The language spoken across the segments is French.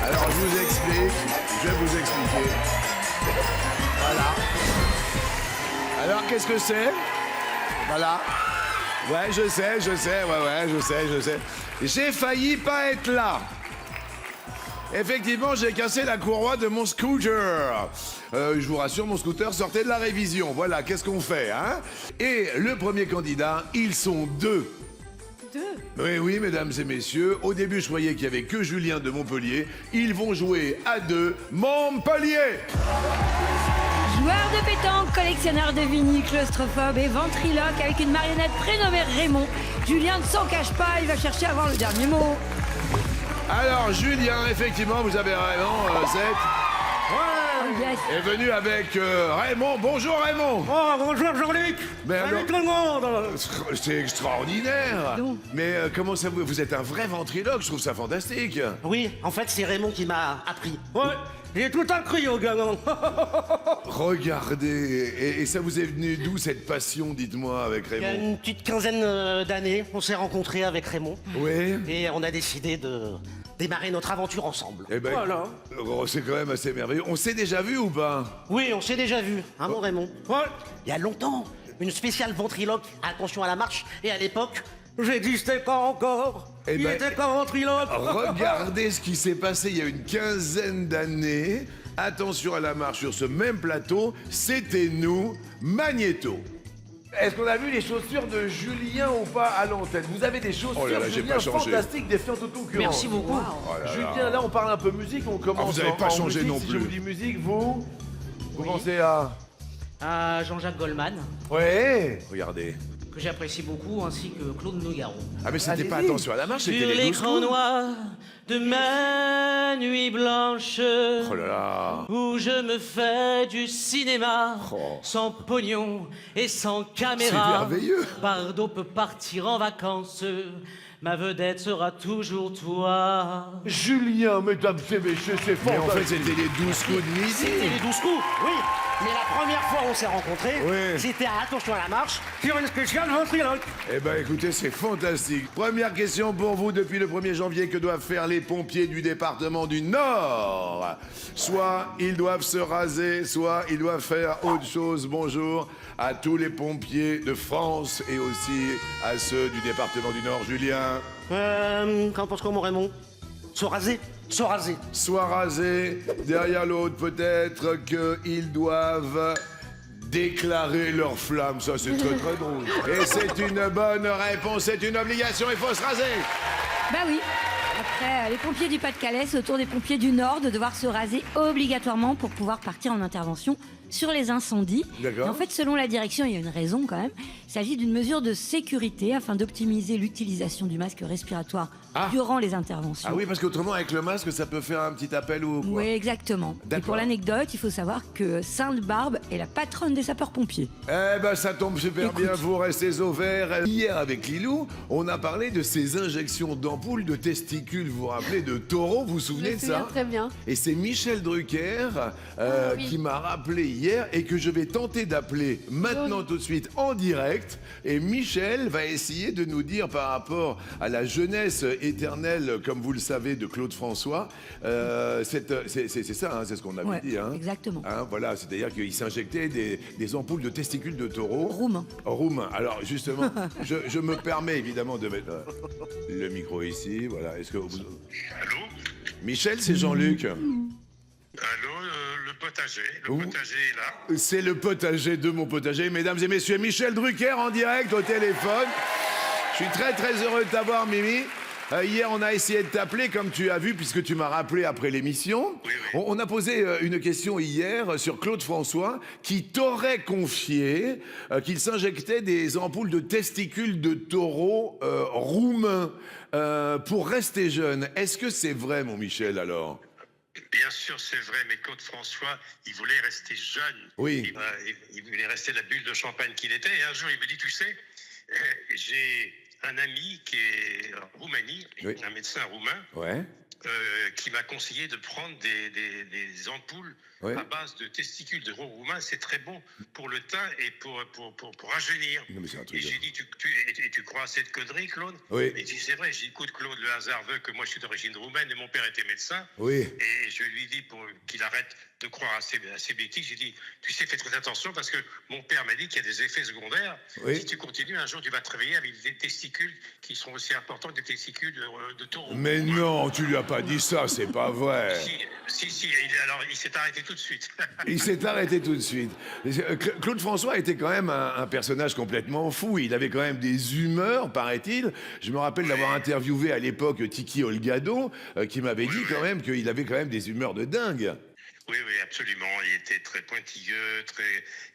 Alors, je vous vais vous expliquer. Voilà. Alors, qu'est-ce que c'est? Voilà. Ouais, je sais, je sais. J'ai failli pas être là. Effectivement, j'ai cassé la courroie de mon scooter. Je vous rassure, mon scooter sortait de la révision. Voilà, qu'est-ce qu'on fait, hein? Et le premier candidat, ils sont deux. Oui, mesdames et messieurs, au début, je croyais qu'il y avait que Julien de Montpellier. Ils vont jouer à deux Montpellier. Joueur de pétanque, collectionneur de vinyles, claustrophobe et ventriloque avec une marionnette prénommée Raymond. Julien ne s'en cache pas, il va chercher à avoir le dernier mot. Alors, Julien, effectivement, vous avez raison, est venu avec Raymond. Bonjour Raymond. Oh, bonjour Jean-Luc. Salut tout le monde. C'est extraordinaire. Non. Mais comment ça vous êtes un vrai ventriloque, je trouve ça fantastique. Oui, en fait, c'est Raymond qui m'a appris. Ouais, j'ai tout appris au gamin. Regardez, et ça vous est venu d'où cette passion, dites-moi, avec Il y a Raymond? une petite quinzaine d'années, on s'est rencontrés avec Raymond. Oui. Et on a décidé de démarrer notre aventure ensemble. Eh ben, Voilà. c'est quand même assez merveilleux. On s'est déjà vu ou pas? Oui, on s'est déjà vu, hein, mon Raymond. Ouais. Il y a longtemps. Une spéciale ventriloque, attention à la marche. Et à l'époque, j'existais pas encore. Eh Il ben, était pas ventriloque. Regardez ce qui s'est passé il y a une quinzaine d'années. Attention à la marche sur ce même plateau, c'était nous, Magnéto. Est-ce qu'on a vu les chaussures de Julien ou pas à l'antenne? Vous avez des chaussures, Oh là là, j'ai Julien, pas changé. fantastiques, défiant toute concurrence. Merci beaucoup. Julien, là on parle un peu musique, on commence vous avez pas en changé musique. non Si plus. je vous dis musique, vous pensez à... À Jean-Jacques Goldman, Ouais. Regardez. que j'apprécie beaucoup, ainsi que Claude Nougaro. Ah mais c'était pas Allez-y. attention à la marche, c'était Sur les 12 l'écran coups. noir de ma nuit blanche, Oh là là. où je me fais du cinéma, Oh. sans pognon et sans caméra. C'est merveilleux. Pardo peut partir en vacances, ma vedette sera toujours toi. Julien, mesdames et messieurs, c'est Mais en fait, fantastique. c'était les 12 coups de C'était midi. les 12 coups, oui. Mais la première fois où on s'est rencontrés, Oui. c'était à Attention à la marche, sur une spéciale ventriloque. Eh ben écoutez, c'est fantastique. Première question pour vous, depuis le 1er janvier, que doivent faire les pompiers du département du Nord? Soit ils doivent se raser, soit ils doivent faire autre chose. Bonjour à tous les pompiers de France et aussi à ceux du département du Nord. Julien, Qu'en penses-quoi, mon Raymond? Se raser, se raser. soit rasés, derrière l'autre peut-être qu'ils doivent déclarer leur flamme. Ça c'est très très drôle. Et c'est une bonne réponse, c'est une obligation, il faut se raser. Bah oui. Après, les pompiers du Pas-de-Calais, c'est au tour des pompiers du Nord de devoir se raser obligatoirement pour pouvoir partir en intervention sur les incendies. D'accord. Et en fait, selon la direction, il y a une raison quand même. Il s'agit d'une mesure de sécurité afin d'optimiser l'utilisation du masque respiratoire durant les interventions. Ah oui, parce qu'autrement, avec le masque, ça peut faire un petit appel ou quoi? Oui, exactement. Et D'accord. pour l'anecdote, il faut savoir que Sainte-Barbe est la patronne des sapeurs-pompiers. Eh ben, ça tombe super Écoute. bien, vous restez au vert. Hier, avec Lilou, on a parlé de ces injections d'ampoules de testicules, vous vous rappelez, de taureau, vous vous souvenez de ça? Très bien. Et c'est Michel Drucker oui. qui m'a rappelé hier et que je vais tenter d'appeler maintenant tout de suite en direct. Et Michel va essayer de nous dire par rapport à la jeunesse éternelle, comme vous le savez, de Claude François. C'est ça, hein, c'est ce qu'on avait Ouais, dit. Hein. exactement. Hein, voilà, c'est-à-dire qu'il s'injectait des ampoules de testicules de taureau. Roumain. Roumain. Alors justement, je me permets évidemment de mettre le micro ici. Voilà. Est-ce que vous... Allô? Michel, c'est Jean-Luc. Allô, le potager. Le Ouh. potager est là. C'est le potager de mon potager. Mesdames et messieurs, Michel Drucker en direct au téléphone. Je suis très très heureux de t'avoir, Mimi. Hier, on a essayé de t'appeler, comme tu as vu, puisque tu m'as rappelé après l'émission. Oui, oui. On a posé une question hier sur Claude François, qui t'aurait confié qu'il s'injectait des ampoules de testicules de taureau roumains pour rester jeune. Est-ce que c'est vrai, mon Michel, alors? Bien sûr, c'est vrai, mais Claude François, il voulait rester jeune. Oui. Il voulait rester la bulle de champagne qu'il était. Et un jour, il me dit, tu sais, j'ai un ami qui est en Roumanie, Oui. un médecin roumain, Ouais. qui m'a conseillé de prendre des ampoules Ouais. à base de testicules de roumain. C'est très bon pour le teint et pour rajeunir. Non, mais c'est un truc Et de- j'ai dit, tu crois à cette connerie, Claude? Oui. Il dit, c'est vrai. J'ai dit, écoute, Claude, le hasard veut que moi, je suis d'origine roumaine et mon père était médecin. Oui. Et je lui dis qu'il arrête de croire à ces bêtises. J'ai dit, tu sais, fais très attention parce que mon père m'a dit qu'il y a des effets secondaires. Oui. Si tu continues, un jour, tu vas te réveiller avec des testicules qui seront aussi importants que des testicules de taureau. Mais non, tu lui as pas dit ça, c'est pas vrai. Si, alors il s'est arrêté tout de suite. Il s'est arrêté tout de suite. Claude François était quand même un personnage complètement fou. Il avait quand même des humeurs, paraît-il. Je me rappelle d'avoir interviewé à l'époque Tiki Olgado, qui m'avait dit quand même qu'il avait quand même des humeurs de dingue. Oui, absolument. Il était très pointilleux,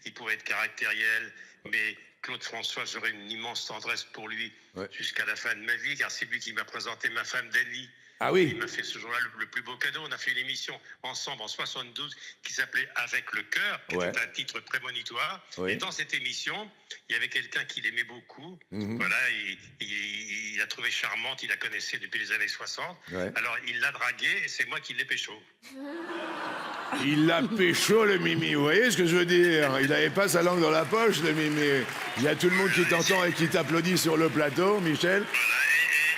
il pouvait être caractériel, mais Claude François, j'aurais une immense tendresse pour lui jusqu'à la fin de ma vie, car c'est lui qui m'a présenté ma femme Denis. Ah oui. Il m'a fait ce jour-là le plus beau cadeau. On a fait une émission ensemble en 72 qui s'appelait Avec le cœur, qui était un titre prémonitoire. Oui. Et dans cette émission, il y avait quelqu'un qu'il aimait beaucoup. Voilà, il l'a trouvée charmante, il la connaissait depuis les années 60. Ouais. Alors il l'a draguée et c'est moi qui l'ai pécho. Il l'a pécho, le Mimi. Vous voyez ce que je veux dire? Il n'avait pas sa langue dans la poche, le Mimi. Il y a tout le monde qui t'entend et qui t'applaudit sur le plateau, Michel. Voilà,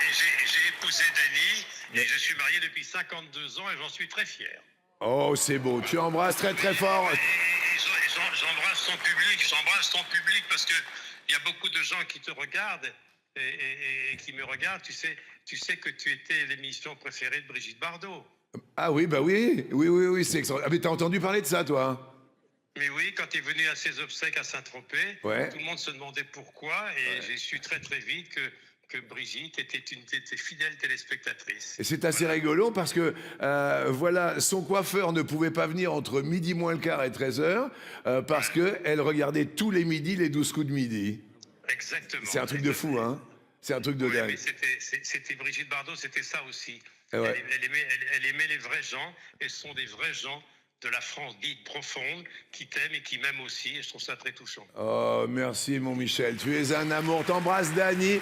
et j'ai épousé Denis et je suis marié depuis 52 ans et j'en suis très fier. Oh, c'est beau. Tu embrasses très très fort. Et j'embrasse ton public parce que il y a beaucoup de gens qui te regardent et qui me regardent. Tu sais que tu étais l'émission préférée de Brigitte Bardot. Ah oui, bah oui, c'est extraordinaire. Ah, mais t'as entendu parler de ça, toi? Mais oui, quand tu es venu à ses obsèques à Saint-Tropez, tout le monde se demandait pourquoi et j'ai su très très vite que Brigitte était une de tes fidèles téléspectatrices. Et c'est assez rigolo parce que, voilà, son coiffeur ne pouvait pas venir entre midi moins le quart et 13h parce qu'elle regardait tous les midis les 12 coups de midi. Exactement. C'est un truc de fou, hein? C'est un truc de Oui, dingue. mais c'était Brigitte Bardot, c'était ça aussi. Ouais. Elle aimait les vrais gens, et ce sont des vrais gens de la France dite profonde qui t'aiment et qui m'aiment aussi, et je trouve ça très touchant. Oh, merci, mon Michel. Tu es un amour. T'embrasses, Dany. Bon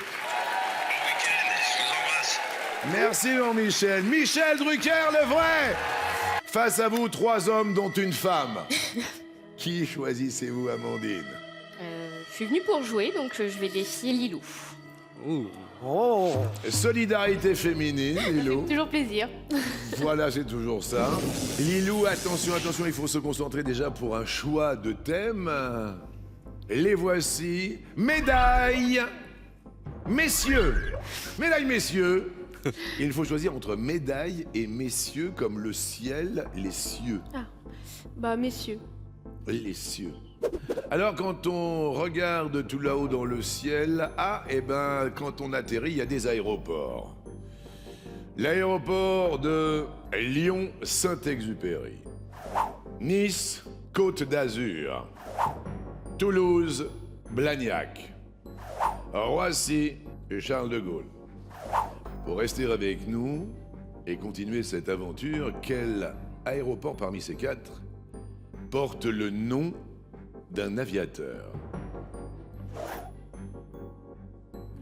week-end, je vous embrasse. Merci, mon Michel. Michel Drucker, le vrai! Face à vous, 3 hommes, dont une femme. Qui choisissez-vous, Amandine? Je suis venue pour jouer, donc je vais défier Lilou. Solidarité féminine, Lilou. Toujours plaisir. Voilà, c'est toujours ça. Lilou, attention, il faut se concentrer déjà pour un choix de thème. Les voici. Médailles, messieurs. Médailles, messieurs. Il faut choisir entre médailles et messieurs, comme le ciel, les cieux. Ah, bah messieurs. Les cieux. Alors, quand on regarde tout là-haut dans le ciel, quand on atterrit, il y a des aéroports. L'aéroport de Lyon-Saint-Exupéry, Nice, Côte d'Azur, Toulouse, Blagnac, Roissy et Charles de Gaulle. Pour rester avec nous et continuer cette aventure, quel aéroport parmi ces 4 porte le nom d'un aviateur?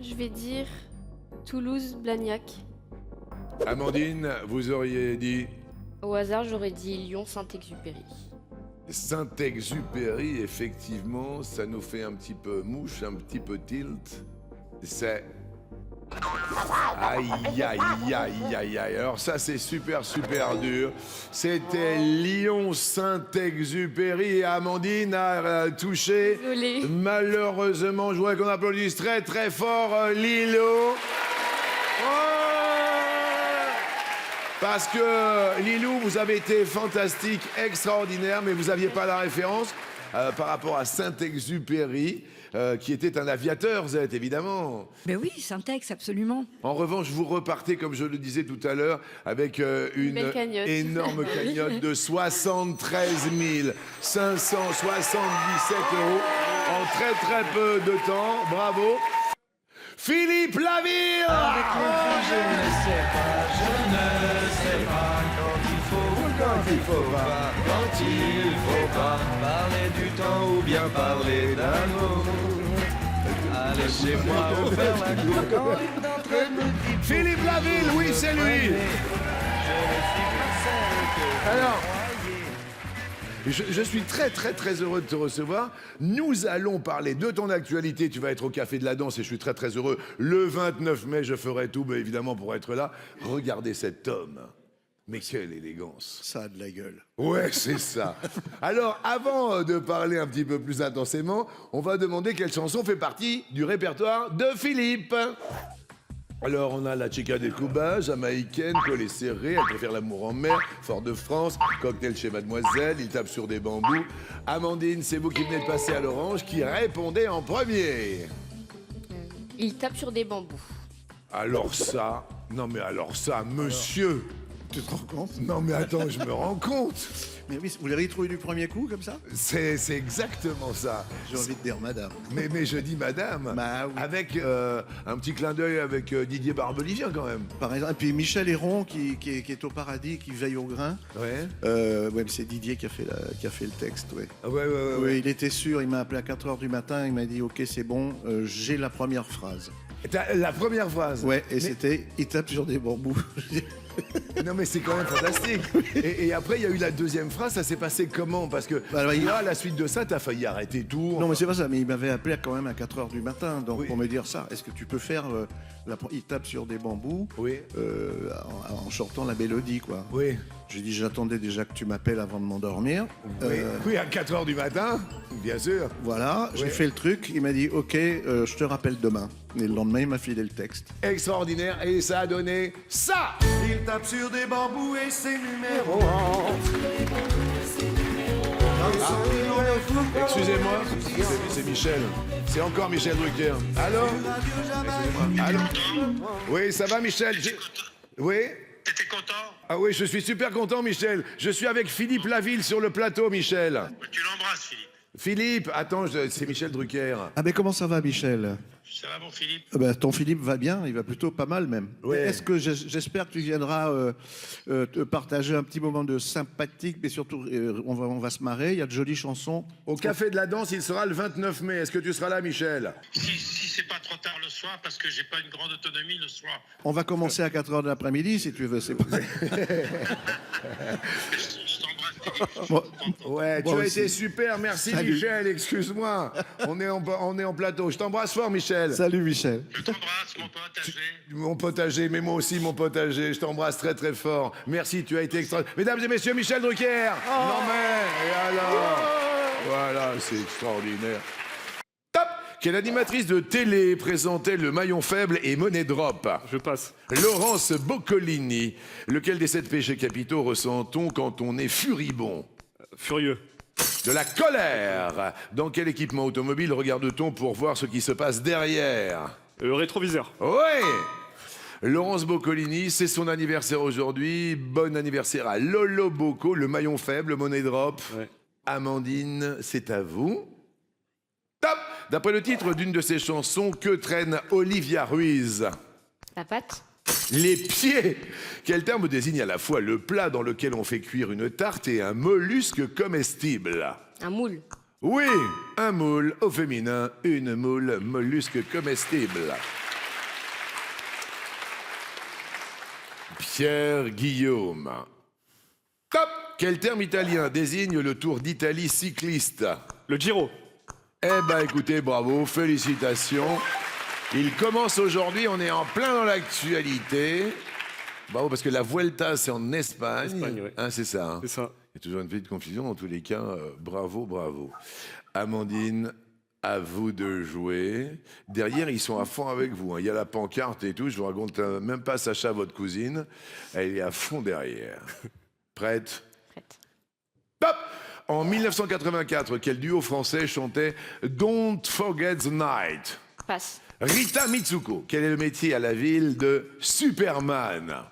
Je vais dire Toulouse-Blagnac. Amandine, vous auriez dit Au hasard, j'aurais dit Lyon-Saint-Exupéry. Saint-Exupéry, effectivement, ça nous fait un petit peu mouche, un petit peu tilt. C'est... Aïe, aïe, aïe, aïe, aïe. Alors ça, c'est super, super dur. C'était Lyon-Saint-Exupéry et Amandine a touché. Désolée. Malheureusement, je voudrais qu'on applaudisse très, très fort Lilo. Parce que, Lilou, vous avez été fantastique, extraordinaire, mais vous n'aviez pas la référence par rapport à Saint-Exupéry, qui était un aviateur, vous êtes évidemment. Ben oui, Syntex, absolument. En revanche, vous repartez, comme je le disais tout à l'heure, avec une belle cagnotte. énorme cagnotte de 73 577 € en très très peu de temps. Bravo. Philippe Laville. Quand il faut pas parler du temps ou bien parler d'amour. Allez chez moi ou faire la cour quand une d'entre nous dit Philippe Laville, oui, c'est lui. Alors, je suis très heureux de te recevoir. Nous allons parler de ton actualité. Tu vas être au Café de la Danse et je suis très heureux. Le 29 mai, je ferai tout, mais évidemment, pour être là. Regardez cet homme. Mais quelle élégance. Ça a de la gueule. Ouais, c'est ça. Alors, avant de parler un petit peu plus intensément, on va demander quelle chanson fait partie du répertoire de Philippe. Alors, on a la Chica de Cuba, jamaïcaine, collée serrée, elle préfère l'amour en mer, Fort-de-France, cocktail chez Mademoiselle, il tape sur des bambous. Amandine, c'est vous qui venez de passer à l'orange, qui répondait en premier. Il tape sur des bambous. Alors ça, non mais alors ça, monsieur. Tu te rends compte? Non mais attends, je me rends compte. Mais oui, vous l'avez trouvé du premier coup, comme ça? C'est exactement ça. J'ai envie de dire madame. Mais je dis madame, Bah oui. avec un petit clin d'œil avec Didier Barbelivien quand même. Par exemple, et puis Michel Héron qui est au paradis, qui veille au grain. Ouais. Ouais, mais c'est Didier qui a fait le texte, ouais. Ah ouais. Oui, il était sûr, il m'a appelé à 4h du matin, il m'a dit ok c'est bon, j'ai la première phrase. La première phrase. Ouais, et c'était il tape sur des bambous. Non mais c'est quand même fantastique. Et après il y a eu la deuxième phrase, ça s'est passé comment? Parce que Bah, alors, là, à la suite de ça, t'as failli arrêter tout. Non mais c'est pas ça, mais il m'avait appelé quand même à 4h du matin, donc Oui. pour me dire ça, est-ce que tu peux faire il tape sur des bambous Oui. en chantant la mélodie quoi. Oui. J'ai dit j'attendais déjà que tu m'appelles avant de m'endormir. Oui, à 4h du matin, bien sûr. Voilà, j'ai Oui. fait le truc, il m'a dit ok, je te rappelle demain. Et le lendemain il m'a filé le texte. Extraordinaire. Et ça a donné ça. Il tape sur des bambous et ses numéros. Excusez-moi, c'est Michel. C'est encore Michel Drucker. Allô? Excusez-moi. Allô? Oui, ça va Michel? Oui? T'étais content? Ah oui, je suis super content Michel. Je suis avec Philippe Laville sur le plateau Michel. Tu l'embrasses, Philippe. Philippe, attends, c'est Michel Drucker. Ah mais comment ça va Michel? Ça va, mon Philippe? Ton Philippe va bien, il va plutôt pas mal même. Ouais. Est-ce que j'espère que tu viendras te partager un petit moment de sympathique, mais surtout on va se marrer, il y a de jolies chansons. Au Café de la Danse, il sera le 29 mai. Est-ce que tu seras là Michel? Si c'est pas trop tard le soir, parce que j'ai pas une grande autonomie le soir. On va commencer à 4h de l'après-midi si tu veux, c'est pas... Je t'embrasse, Philippe. Bon, Ouais, tu Moi as aussi. été super, merci Salut. Michel, excuse-moi. On est en plateau. Je t'embrasse fort Michel. salut Michel. Je t'embrasse, mon pote âgé. Mon potager, mais moi aussi mon potager. Je t'embrasse très fort. Merci, tu as été extra. Mesdames et messieurs, Michel Drucker. Non mais, et alors? Voilà, c'est extraordinaire. Top. Quelle animatrice de télé présentait le maillon faible et monnaie drop? Je passe. Laurence Boccolini. Lequel des 7 péchés capitaux ressent-on quand on est furibond? Furieux. De la colère. Dans quel équipement automobile regarde-t-on pour voir ce qui se passe derrière? Rétroviseur. Ouais. Laurence Boccolini, c'est son anniversaire aujourd'hui. Bon anniversaire à Lolo Bocco, le maillon faible, monnaie drop. Ouais. Amandine, c'est à vous. Top. D'après le titre d'une de ses chansons, que traîne Olivia Ruiz? La pâte. Les pieds. Quel terme désigne à la fois le plat dans lequel on fait cuire une tarte et un mollusque comestible? Un moule. Oui, un moule au féminin, une moule mollusque comestible. Pierre Guillaume. Top. Quel terme italien désigne le Tour d'Italie cycliste? Le Giro. Eh ben écoutez, bravo, félicitations. Il commence aujourd'hui, on est en plein dans l'actualité. Bravo, parce que la Vuelta, c'est en Espagne. Espagne, oui. Hein, c'est ça. Hein. C'est ça. Il y a toujours une petite confusion, dans tous les cas, bravo. Amandine, à vous de jouer. Derrière, ils sont à fond avec vous. Hein. Il y a la pancarte et tout, je vous raconte même pas Sacha, votre cousine. Elle est à fond derrière. Prête? Prête. Pop! En 1984, quel duo français chantait Don't Forget the Night? Passe. Rita Mitsuko, quel est le métier à la ville de Superman?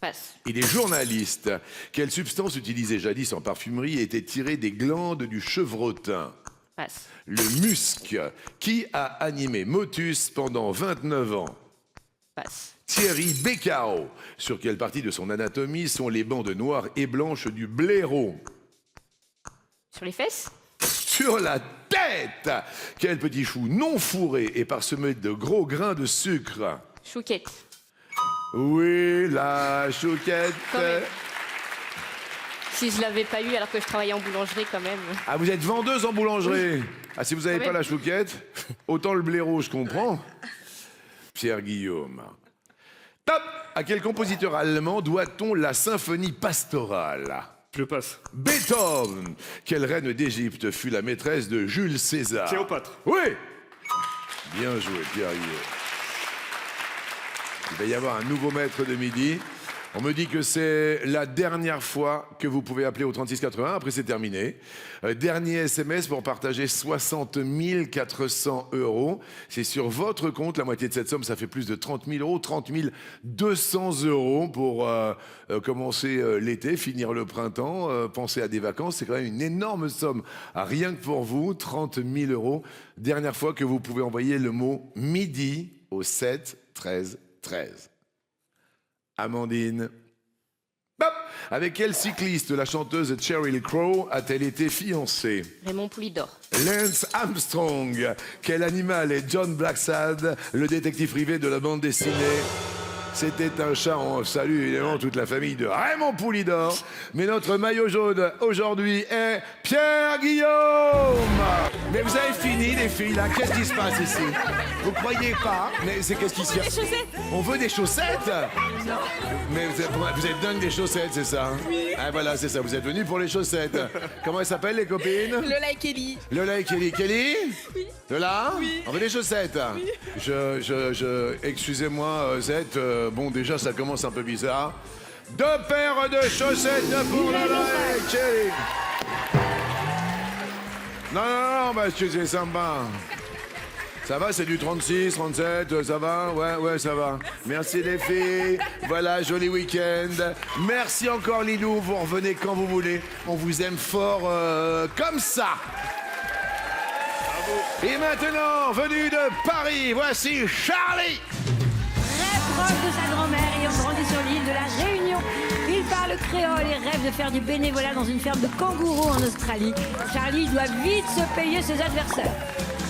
Passe. Il est journaliste. Quelle substance utilisée jadis en parfumerie était tirée des glandes du chevrotin? Passe. Le musc. Qui a animé Motus pendant 29 ans? Passe. Thierry Beccaro. Sur quelle partie de son anatomie sont les bandes noires et blanches du blaireau? Sur les fesses. Sur la tête. Quel petit chou non fourré et parsemé de gros grains de sucre? Chouquette. Oui, la chouquette. Quand même. Si je l'avais pas eu alors que je travaillais en boulangerie quand même. Ah, vous êtes vendeuse en boulangerie. Ah, si vous n'avez Quand pas même. la chouquette, autant le blaireau, je comprends. Pierre Guillaume. Top. À quel compositeur allemand doit-on la symphonie pastorale? Je passe. Beethoven. Quelle reine d'Égypte fut la maîtresse de Jules César? Cléopâtre. Oui. Bien joué, Pierre Guillaume. Il va y avoir un nouveau maître de midi. On me dit que c'est la dernière fois que vous pouvez appeler au 3681. Après, c'est terminé. Dernier SMS pour partager 60 400 €. C'est sur votre compte. La moitié de cette somme, ça fait plus de 30 000 €. 30 200 € pour commencer l'été, finir le printemps, penser à des vacances. C'est quand même une énorme somme. Rien que pour vous, 30 000 €. Dernière fois que vous pouvez envoyer le mot midi au 7 13 13. Amandine. Hop. Avec quel cycliste la chanteuse Sheryl Crow a-t-elle été fiancée? Raymond Poulidor. Lance Armstrong. Quel animal est John Blacksad, le détective privé de la bande dessinée? C'était un chat. On salue évidemment toute la famille de Raymond Poulidor. Mais notre maillot jaune aujourd'hui est Pierre Guillaume. Mais vous avez fini les filles là. Qu'est-ce qui se passe ici? Vous croyez pas? Mais c'est qu'est-ce qui se passe? On veut des chaussettes? Mais vous êtes dingue des chaussettes, c'est ça? Oui. Ah voilà, c'est ça. Vous êtes venus pour les chaussettes. Comment elles s'appellent les copines? Lola et Kelly. Lola et Kelly. Kelly? Oui. Lola? Oui. On veut des chaussettes? Oui. Excusez-moi, Zette. Bon, déjà, ça commence un peu bizarre. 2 paires de chaussettes pour Lola et Kelly. Non, monsieur, c'est sympa. Ça va, c'est du 36, 37, ça va? Ouais, ça va. Merci les filles. Voilà, joli week-end. Merci encore Lilou, vous revenez quand vous voulez. On vous aime fort comme ça. Et maintenant, venu de Paris, voici Charlie. Très proche de sa grand-mère ayant grandi sur l'île de la Réunion. Il parle créole et rêve de faire du bénévolat dans une ferme de kangourous en Australie. Charlie doit vite se payer ses adversaires.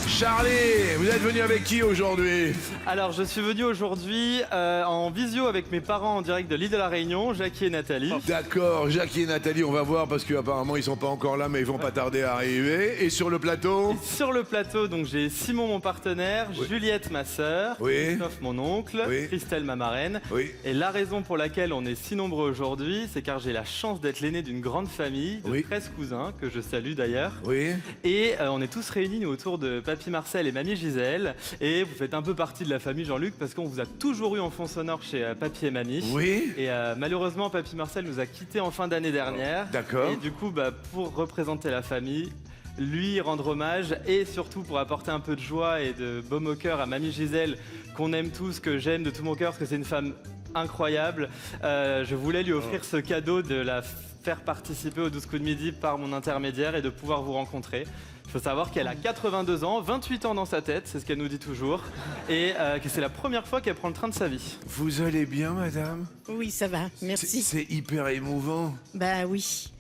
Charlie, vous êtes venu avec qui aujourd'hui? Alors, je suis venu aujourd'hui en visio avec mes parents en direct de l'île de la Réunion, Jackie et Nathalie. D'accord, Jackie et Nathalie, on va voir parce qu'apparemment ils sont pas encore là, mais ils vont pas tarder à arriver. Et sur le plateau? Et sur le plateau, donc j'ai Simon, mon partenaire, Oui. Juliette, ma sœur, Oui. Christophe, mon oncle, Oui. Christelle, ma marraine. Oui. Et la raison pour laquelle on est si nombreux aujourd'hui, c'est car j'ai la chance d'être l'aîné d'une grande famille de Oui. 13 cousins, que je salue d'ailleurs. Oui. Et on est tous réunis nous, autour de Papy Marcel et Mamie Gisèle. Et vous faites un peu partie de la famille Jean-Luc parce qu'on vous a toujours eu en fond sonore chez Papy et Mamie. Oui. Et malheureusement, Papy Marcel nous a quittés en fin d'année dernière. D'accord. Et du coup, pour représenter la famille, lui rendre hommage et surtout pour apporter un peu de joie et de baume au cœur à Mamie Gisèle, qu'on aime tous, que j'aime de tout mon cœur, parce que c'est une femme incroyable. Je voulais lui offrir ce cadeau de la faire participer au 12 coups de midi par mon intermédiaire et de pouvoir vous rencontrer. Il faut savoir qu'elle a 82 ans, 28 ans dans sa tête, c'est ce qu'elle nous dit toujours, et que c'est la première fois qu'elle prend le train de sa vie. Vous allez bien, madame? Oui, ça va, merci. C'est hyper émouvant. Bah oui.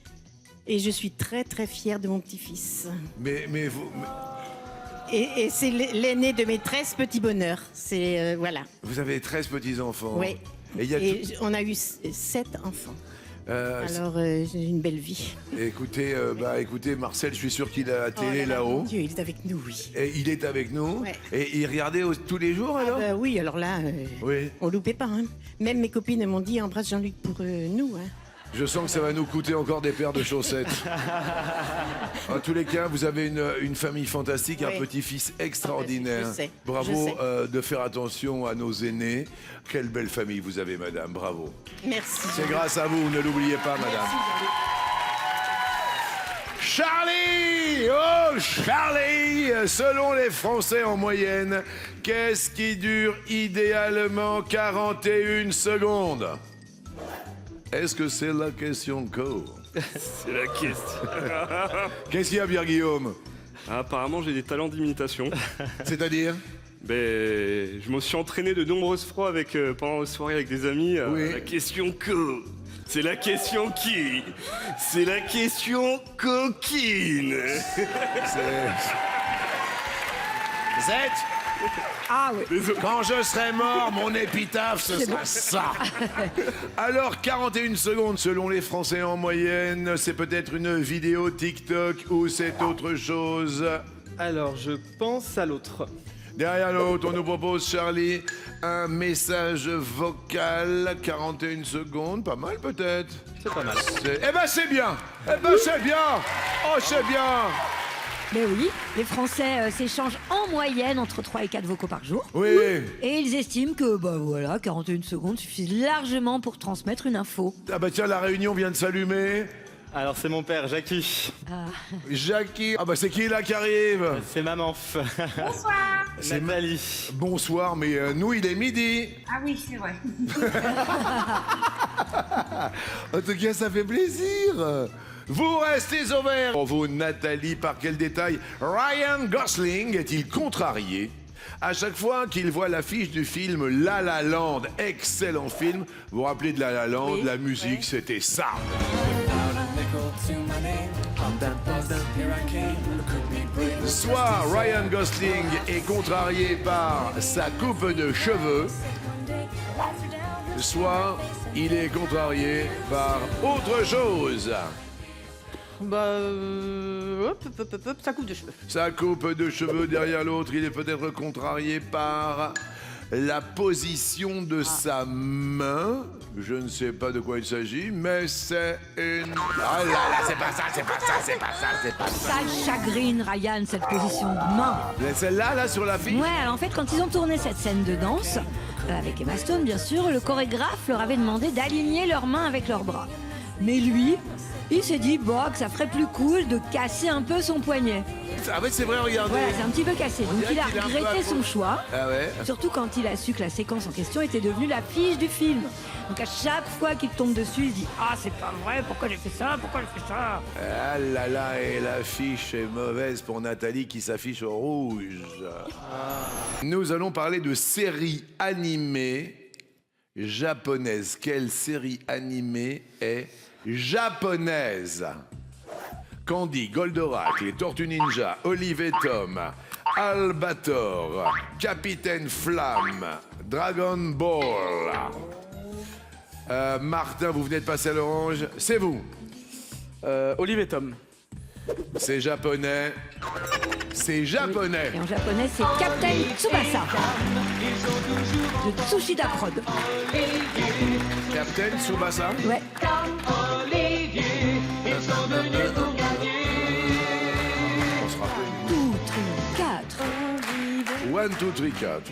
Et je suis très très fière de mon petit-fils. Mais vous... Et c'est l'aîné de mes 13 petits bonheurs. C'est voilà. Vous avez 13 petits-enfants. Oui. Et il y a on a eu 7 enfants. Alors j'ai une belle vie. Écoutez, Marcel, je suis sûr qu'il a la télé là-haut. Mon Dieu, il est avec nous, oui. Et il est avec nous. Ouais. Et il regardait tous les jours alors? Oui, alors là, Oui. on loupait pas. Hein. Même mes copines m'ont dit embrasse Jean-Luc pour nous. Hein. Je sens que ça va nous coûter encore des paires de chaussettes. En tous les cas, vous avez une famille fantastique, un Oui. petit-fils extraordinaire. Je sais, Bravo je sais. de faire attention à nos aînés. Quelle belle famille vous avez, madame. Bravo. Merci. C'est grâce à vous, ne l'oubliez pas, madame. Merci, Jean-Luc. Charlie! Oh, Charlie! Selon les Français en moyenne, qu'est-ce qui dure idéalement 41 secondes? Est-ce que c'est la question co? C'est la question. Qu'est-ce qu'il y a, Pierre Guillaume? Apparemment, j'ai des talents d'imitation. C'est-à-dire? Je me suis entraîné de nombreuses fois pendant les soirées avec des amis. Oui. La question co. C'est la question qui? C'est la question coquine. Zette, Ah oui. Quand je serai mort, mon épitaphe, ce sera ça. Alors, 41 secondes selon les Français en moyenne, c'est peut-être une vidéo TikTok ou c'est autre chose? Alors, je pense à l'autre. Derrière l'autre, on nous propose, Charlie, un message vocal, 41 secondes, pas mal peut-être. C'est pas mal. Eh ben c'est bien. Eh ben c'est bien. Oh c'est bien. Mais oui, les Français s'échangent en moyenne entre 3 et 4 vocaux par jour. Oui. Et ils estiment que, bah voilà, 41 secondes suffisent largement pour transmettre une info. Ah bah tiens, la réunion vient de s'allumer. Alors, c'est mon père, Jackie. Jackie. Ah bah c'est qui là qui arrive? C'est maman. Bonsoir. C'est Nathalie. Bonsoir, mais nous il est midi. Ah oui, c'est vrai. En tout cas, ça fait plaisir. Vous restez au vert. Pour vous, Nathalie, par quel détail Ryan Gosling est-il contrarié à chaque fois qu'il voit l'affiche du film La La Land? Excellent film. Vous vous rappelez de La La Land? Oui, la musique, c'était ça. Soit Ryan Gosling est contrarié par sa coupe de cheveux, soit il est contrarié par autre chose. Bah, ça coupe de cheveux. Sa coupe de cheveux derrière l'autre, il est peut-être contrarié par la position de sa main. Je ne sais pas de quoi il s'agit, mais c'est une... Ah là là, c'est pas ça, c'est pas ça, c'est pas ça, c'est pas ça. Ça le chagrine, Ryan, cette position de main. Celle-là, là, sur la fiche? Ouais, alors en fait, quand ils ont tourné cette scène de danse, avec Emma Stone, bien sûr, le chorégraphe leur avait demandé d'aligner leurs mains avec leurs bras. Mais lui, il s'est dit, bah, que ça ferait plus cool de casser un peu son poignet. Ah ouais, c'est vrai, regardez. Voilà, c'est un petit peu cassé. Donc il a qu'il est un peu regretté son choix. Ah ouais? Surtout quand il a su que la séquence en question était devenue l'affiche du film. Donc à chaque fois qu'il tombe dessus, il dit, ah, c'est pas vrai, pourquoi j'ai fait ça, pourquoi j'ai fait ça? Ah là là, et l'affiche est mauvaise pour Nathalie qui s'affiche au rouge. Nous allons parler de séries animées japonaises. Quelle série animée est japonaise? Candy, Goldorak, les Tortues Ninja, Olive et Tom, Albator, Capitaine Flamme, Dragon Ball. Martin, vous venez de passer à l'orange. C'est vous. Olive et Tom. C'est japonais. C'est japonais. Et en japonais, c'est Captain Tsubasa de Tsushida Prod. Captain Tsubasa. Ouais. On se rappelle. 1, 2, 3, 4.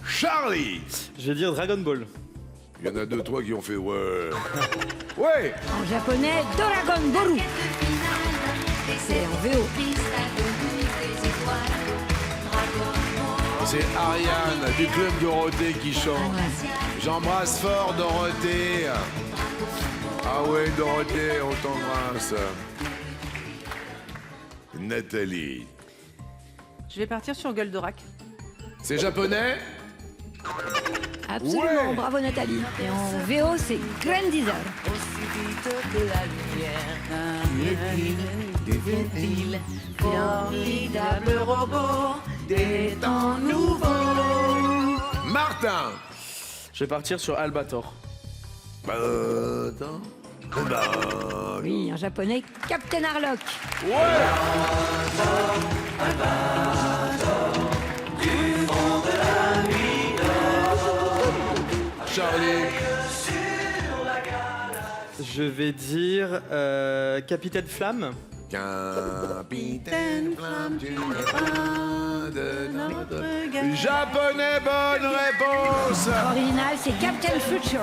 Charlie. Je vais dire Dragon Ball. Il y en a 2, 3 qui ont fait ouais. Ouais. En japonais, Dragon Boru. C'est en VO. C'est Ariane du Club Dorothée qui chante. J'embrasse fort Dorothée. Ah ouais, Dorothée, on t'embrasse. Nathalie. Je vais partir sur Goldorak. C'est japonais? Absolument, Ouais. bravo Nathalie. Et en VO, c'est Grandizer. Formidable robot des temps nouveaux. Martin. Je vais partir sur Albator. Attends. Oui, en japonais, Captain Harlock. Charlie. Je vais dire Capitaine Flamme. Capitaine Flamme, tu n'es pas de notre... Japonais, bonne réponse. Original, c'est Captain Future.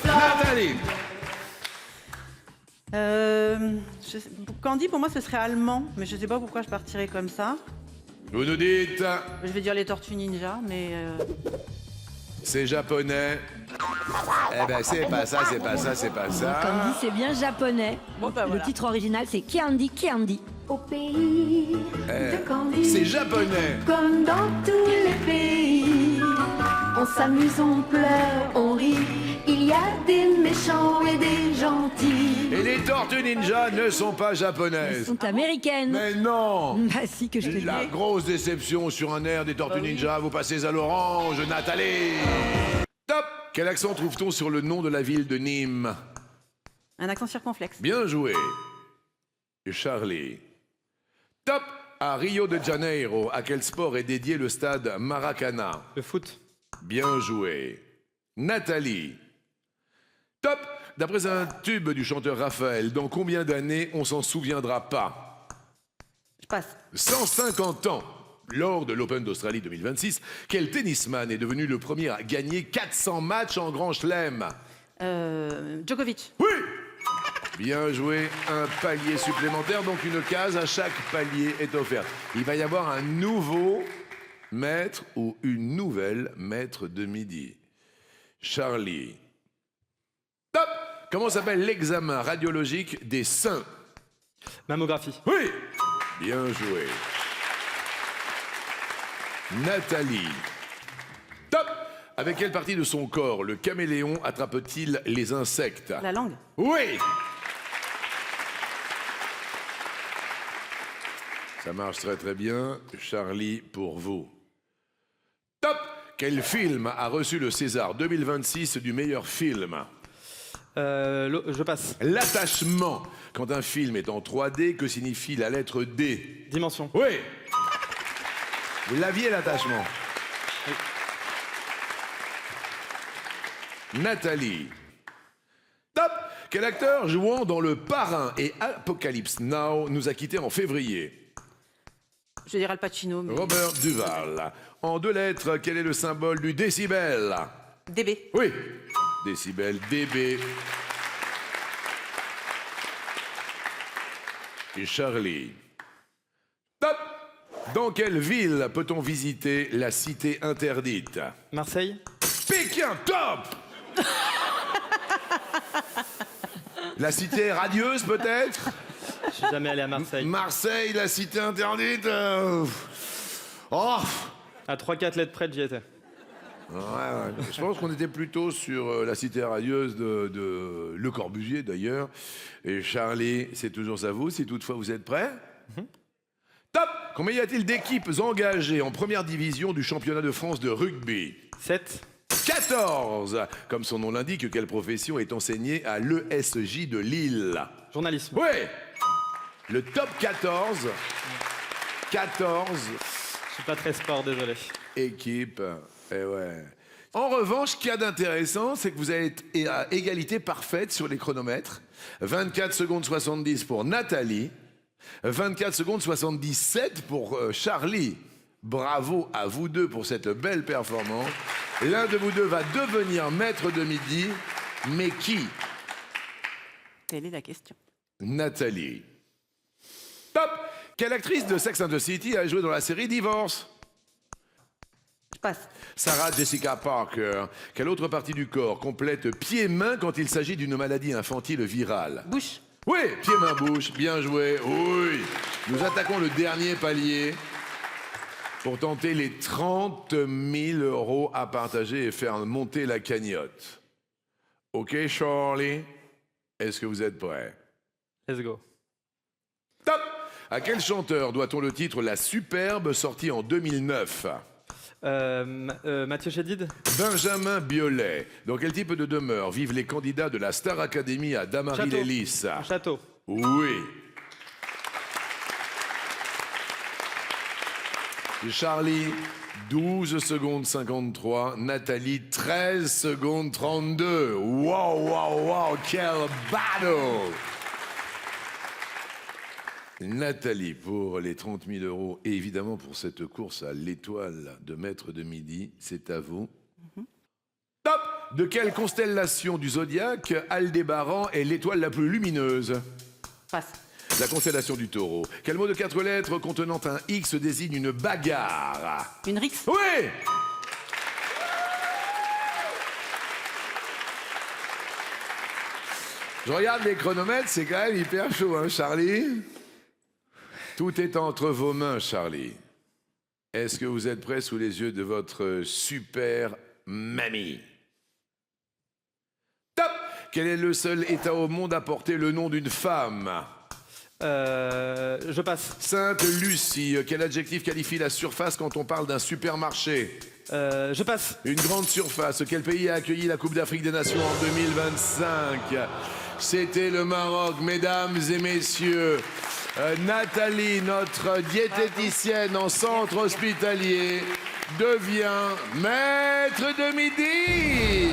Nathalie. Candy, pour moi, ce serait allemand, mais je sais pas pourquoi je partirais comme ça. Vous nous dites, Je vais dire les Tortues Ninja, mais... c'est japonais. Eh ben c'est pas ça, c'est pas ça, c'est pas ça. Candy, c'est bien japonais. Bon, bah, Le voilà. titre original, c'est Candy Candy. Au pays de Candy. C'est japonais. Comme dans tous les pays. On s'amuse, on pleure, on rit. Il y a des méchants et des gentils. Et les Tortues Ninja ne sont pas Elles japonaises. sont américaines. Mais non. Bah si que je te le dis. La grosse déception sur un air des Tortues Ninja. Vous passez à l'orange, Nathalie. Top. Quel accent trouve-t-on sur le nom de la ville de Nîmes? Un accent circonflexe. Bien joué. Charlie. Top. À Rio de Janeiro, à quel sport est dédié le stade Maracana? Le foot. Bien joué. Nathalie. Top. D'après un tube du chanteur Raphaël, dans combien d'années on s'en souviendra pas? Je passe. 150 ans. Lors de l'Open d'Australie 2026, quel tennisman est devenu le premier à gagner 400 matchs en Grand Chelem? Djokovic. Oui. Bien joué, un palier supplémentaire, donc une case à chaque palier est offerte. Il va y avoir un nouveau maître ou une nouvelle maître de midi. Charlie. Top. Comment s'appelle l'examen radiologique des seins? Mammographie. Oui. Bien joué. Nathalie. Top. Avec quelle partie de son corps le caméléon attrape-t-il les insectes? La langue. Oui. Ça marche très très bien. Charlie, pour vous. Top. Quel film a reçu le César 2026 du meilleur film? Je passe. L'attachement. Quand un film est en 3D, que signifie la lettre D? Dimension. Oui. Vous l'aviez, l'attachement. Nathalie. Top. Quel acteur jouant dans Le Parrain et Apocalypse Now nous a quittés en février? Je dirais Al Pacino. Mais... Robert Duval. En 2 lettres, quel est le symbole du décibel? DB. Oui. Décibel, DB. Et Charlie. Top. Dans quelle ville peut-on visiter la cité interdite? Marseille. Pékin, top. La cité radieuse, peut-être? Je suis jamais allé à Marseille. Marseille, la cité interdite. Oh. À 3-4 lettres près, j'y étais. Ouais. Je pense qu'on était plutôt sur la cité radieuse de Le Corbusier, d'ailleurs. Et Charlie, c'est toujours à vous, si toutefois vous êtes prêts. Top. Combien y a-t-il d'équipes engagées en première division du championnat de France de rugby? 7. 14. Comme son nom l'indique, quelle profession est enseignée à l'ESJ de Lille? Journalisme. Oui. Le top 14. 14. Je suis pas très sport, désolé. Équipe. Eh ouais. En revanche, ce qu'il y a d'intéressant, c'est que vous êtes à égalité parfaite sur les chronomètres. 24 secondes 70 pour Nathalie. 24 secondes 77 pour Charlie. Bravo à vous deux pour cette belle performance. L'un de vous deux va devenir maître de midi. Mais qui? Telle est la question. Nathalie. Top. Quelle actrice de Sex and the City a joué dans la série Divorce? Je passe. Sarah Jessica Parker. Quelle autre partie du corps complète pied-main quand il s'agit d'une maladie infantile virale? Bouche. Oui, pied-main-bouche. Bien joué. Oui. Nous attaquons le dernier palier pour tenter les 30 000 € à partager et faire monter la cagnotte. OK, Charlie? Est-ce que vous êtes prêts? Let's go. Top. À quel chanteur doit-on le titre La Superbe, sorti en 2009? Mathieu Chédid. Benjamin Biolay. Dans quel type de demeure vivent les candidats de la Star Academy à Damary-les-Lys? Un château. Oui. Charlie, 12 secondes 53. Nathalie, 13 secondes 32. Wow, quel battle! Nathalie, pour les 30 000 € et évidemment pour cette course à l'étoile de maître de midi, c'est à vous. Top! De quelle constellation du zodiaque Aldébaran est l'étoile la plus lumineuse? Passe. La constellation du Taureau. Quel mot de 4 lettres contenant un X désigne une bagarre? Une rixe. Oui! Je regarde les chronomètres, c'est quand même hyper chaud, hein, Charlie? Tout est entre vos mains, Charlie. Est-ce que vous êtes prêt sous les yeux de votre super mamie. Top! Quel est le seul État au monde à porter le nom d'une femme? Je passe. Sainte Lucie. Quel adjectif qualifie la surface quand on parle d'un supermarché? Je passe. Une grande surface. Quel pays a accueilli la Coupe d'Afrique des Nations en 2025? C'était le Maroc, mesdames et messieurs. Nathalie, notre diététicienne en centre hospitalier, devient maître de midi.